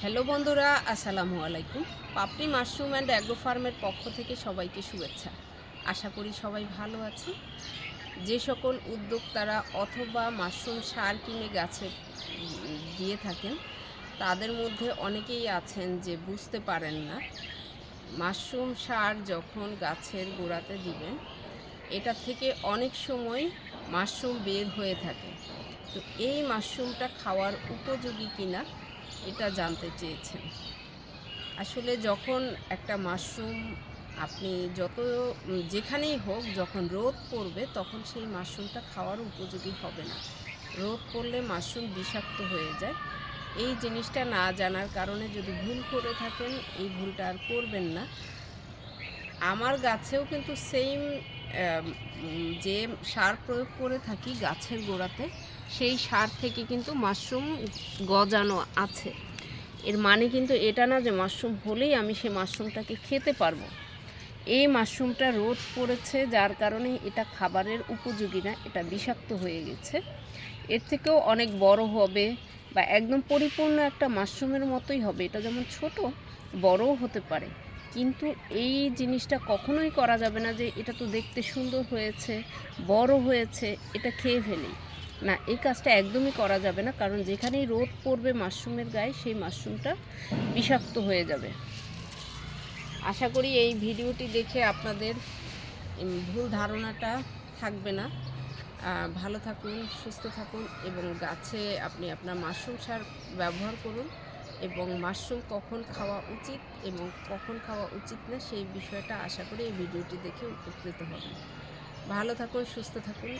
Hello বন্ধুরা, আসসালামু আলাইকুম। পাপড়ি মাশরুম অ্যান্ড অ্যাগ্রো ফার্মের পক্ষ থেকে সবাইকে শুভেচ্ছা। আশা করি সবাই ভালো আছেন। যে সকল উদ্যোক্তারা অথবা মাশরুম সার কিনে গাছে দিয়ে থাকেন, তাদের মধ্যে অনেকেই আছেন যে বুঝতে পারেন না মাশরুম সার যখন গাছের গোড়াতে দিবেন, এটা থেকে অনেক সময় মাশরুম বের হয়ে থাকে। তো এই মাশরুমটা খাওয়ার উপযোগী কিনা এটা জানতে চেয়েছেন। আসলে যখন একটা মাশরুম আপনি যেখানেই হোক, যখন রোদ পড়বে তখন সেই মাশরুমটা খাওয়ার উপযোগী হবে না। রোদ পড়লে মাশরুম বিষাক্ত হয়ে যায়। এই জিনিসটা না জানার কারণে যদি ভুল করে থাকেন, এই ভুলটা আর করবেন না। আমার গাছেও কিন্তু সেইম যে সার প্রয়োগ করে থাকি গাছের গোড়াতে, সেই সার থেকে কিন্তু মাশরুম গজানো আছে। এর মানে কিন্তু এটা না যে মাশরুম হলেই আমি সেই মাশরুমটাকে খেতে পারবো। এই মাশরুমটা রোদ পড়েছে, যার কারণে এটা খাবারের উপযোগী না, এটা বিষাক্ত হয়ে গেছে। এর থেকেও অনেক বড় হবে বা একদম পরিপূর্ণ একটা মাশরুমের মতোই হবে। এটা যেমন ছোট, বড়ও হতে পারে। কিন্তু এই জিনিসটা কখনোই করা যাবে না যে এটা তো দেখতে সুন্দর হয়েছে, বড় হয়েছে, এটা খেয়ে ফেলি। না, এই কাজটা একদমই করা যাবে না, কারণ যেখানেই রোদ পড়বে মাশরুমের গায়ে, সেই মাশরুমটা বিষাক্ত হয়ে যাবে। আশা করি এই ভিডিওটি দেখে আপনাদের ভুল ধারণাটা থাকবে না। ভালো থাকুন, সুস্থ থাকুন এবং গাছে আপনি আপনার মাশরুম সার ব্যবহার করুন, এবং মাশরুম কখন খাওয়া উচিত এবং কখন খাওয়া উচিত না সেই বিষয়টা আশা করি এই ভিডিওটি দেখে উপকৃত হবেন। ভালো থাকুন, সুস্থ থাকুন।